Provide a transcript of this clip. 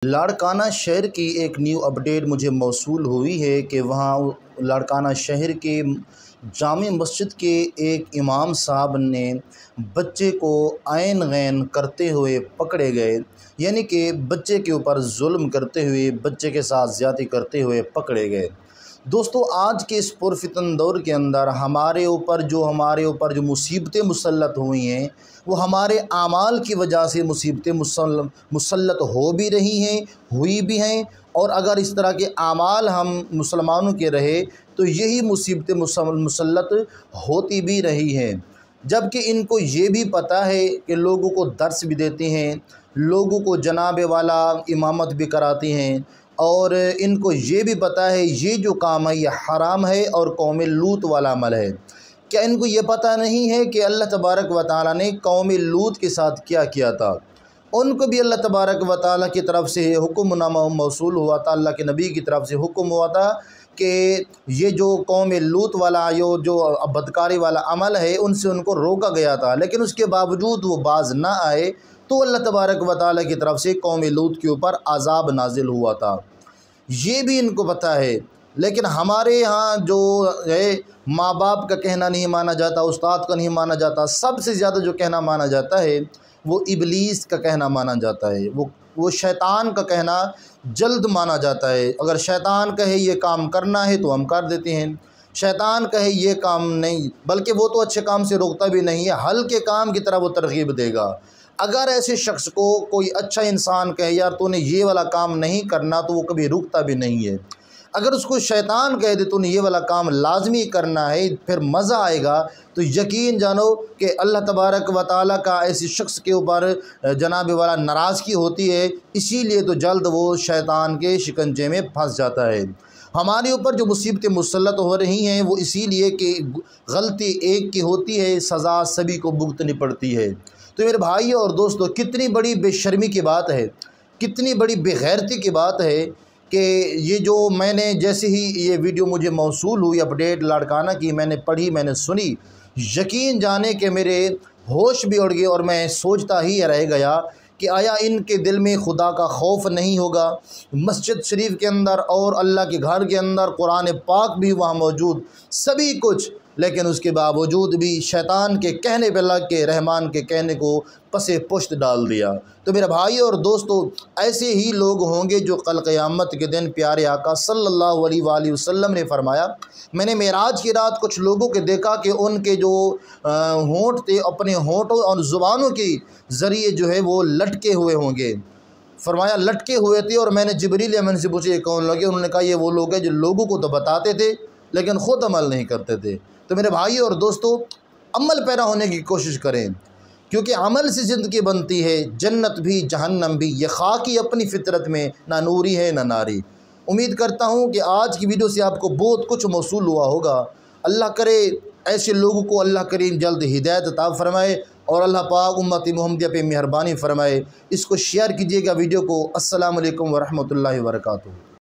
لاڑکانہ شہر کی ایک نیو اپڈیٹ مجھے موصول ہوئی ہے کہ وہاں لاڑکانہ شہر کے جامع مسجد کے ایک امام صاحب نے بچے کو عین غین کرتے ہوئے پکڑے گئے، یعنی کہ بچے کے اوپر ظلم کرتے ہوئے، بچے کے ساتھ زیادتی کرتے ہوئے پکڑے گئے۔ دوستو، آج کے اس پرفتن دور کے اندر ہمارے اوپر جو مصیبتیں مسلط ہوئی ہیں، وہ ہمارے اعمال کی وجہ سے مصیبتیں مسلط ہو بھی رہی ہیں، ہوئی بھی ہیں، اور اگر اس طرح کے اعمال ہم مسلمانوں کے رہے تو یہی مصیبتیں مسلط ہوتی بھی رہی ہیں، جبکہ ان کو یہ بھی پتہ ہے کہ لوگوں کو درس بھی دیتے ہیں، لوگوں کو جناب والا امامت بھی کراتی ہیں، اور ان کو یہ بھی پتہ ہے یہ جو کام ہے یہ حرام ہے اور قوم لوط والا عمل ہے۔ کیا ان کو یہ پتہ نہیں ہے کہ اللہ تبارک و تعالیٰ نے قوم لوط کے ساتھ کیا کیا تھا؟ ان کو بھی اللہ تبارک و تعالیٰ کی طرف سے حکم نامہ موصول ہوا تھا، اللہ کے نبی کی طرف سے حکم ہوا تھا کہ یہ جو قوم لوط والا جو بدکاری والا عمل ہے ان سے ان کو روکا گیا تھا، لیکن اس کے باوجود وہ باز نہ آئے تو اللہ تبارک و تعالیٰ کی طرف سے قوم لوط کے اوپر عذاب نازل ہوا تھا۔ یہ بھی ان کو پتہ ہے، لیکن ہمارے ہاں جو ہے ماں باپ کا کہنا نہیں مانا جاتا، استاد کا نہیں مانا جاتا، سب سے زیادہ جو کہنا مانا جاتا ہے وہ ابلیس کا کہنا مانا جاتا ہے، وہ شیطان کا کہنا جلد مانا جاتا ہے۔ اگر شیطان کہے یہ کام کرنا ہے تو ہم کر دیتے ہیں، شیطان کہے یہ کام نہیں، بلکہ وہ تو اچھے کام سے روکتا بھی نہیں ہے، ہلکے کام کی طرف وہ ترغیب دے گا۔ اگر ایسے شخص کو کوئی اچھا انسان کہے یار تو نے یہ والا کام نہیں کرنا تو وہ کبھی رکتا بھی نہیں ہے۔ اگر اس کو شیطان کہہ دے تو نے یہ والا کام لازمی کرنا ہے، پھر مزہ آئے گا، تو یقین جانو کہ اللہ تبارک و تعالیٰ کا ایسی شخص کے اوپر جناب والا ناراضگی ہوتی ہے، اسی لیے تو جلد وہ شیطان کے شکنجے میں پھنس جاتا ہے۔ ہمارے اوپر جو مصیبتیں مسلط ہو رہی ہیں وہ اسی لیے کہ غلطی ایک کی ہوتی ہے، سزا سبھی کو بھگتنی پڑتی ہے۔ تو میرے بھائی اور دوستو، کتنی بڑی بے شرمی کی بات ہے، کتنی بڑی بے غیرتی کی بات ہے کہ یہ جو میں نے جیسے ہی یہ ویڈیو مجھے موصول ہوئی اپڈیٹ لاڑکانہ کی، میں نے پڑھی، میں نے سنی، یقین جانے کہ میرے ہوش بھی اڑ گئے اور میں سوچتا ہی رہ گیا کہ آیا ان کے دل میں خدا کا خوف نہیں ہوگا؟ مسجد شریف کے اندر اور اللہ کے گھر کے اندر قرآن پاک بھی وہاں موجود، سبھی کچھ، لیکن اس کے باوجود بھی شیطان کے کہنے پہ لگ کے رحمان کے کہنے کو پس پشت ڈال دیا۔ تو میرے بھائی اور دوستو، ایسے ہی لوگ ہوں گے جو کل قیامت کے دن پیارے آقا صلی اللہ علیہ وآلہ وسلم نے فرمایا، میں نے معراج کی رات کچھ لوگوں کے دیکھا کہ ان کے جو ہونٹ تھے اپنے ہونٹوں اور زبانوں کے ذریعے جو ہے وہ لٹکے ہوئے ہوں گے، فرمایا لٹکے ہوئے تھے، اور میں نے جبریل امین سے پوچھا یہ کون لوگ ہیں؟ انہوں نے کہا یہ وہ لوگ ہیں جو لوگوں کو تو بتاتے تھے لیکن خود عمل نہیں کرتے تھے۔ تو میرے بھائی اور دوستو، عمل پیرا ہونے کی کوشش کریں، کیونکہ عمل سے زندگی بنتی ہے، جنت بھی جہنم بھی، یہ خاکی اپنی فطرت میں نہ نوری ہے نہ ناری۔ امید کرتا ہوں کہ آج کی ویڈیو سے آپ کو بہت کچھ موصول ہوا ہوگا۔ اللہ کرے ایسے لوگوں کو اللہ کریم جلد ہدایت عطا فرمائے، اور اللہ پاک امت محمدیہ پہ مہربانی فرمائے۔ اس کو شیئر کیجیے گا ویڈیو کو۔ السلام علیکم ورحمۃ اللہ وبرکاتہ۔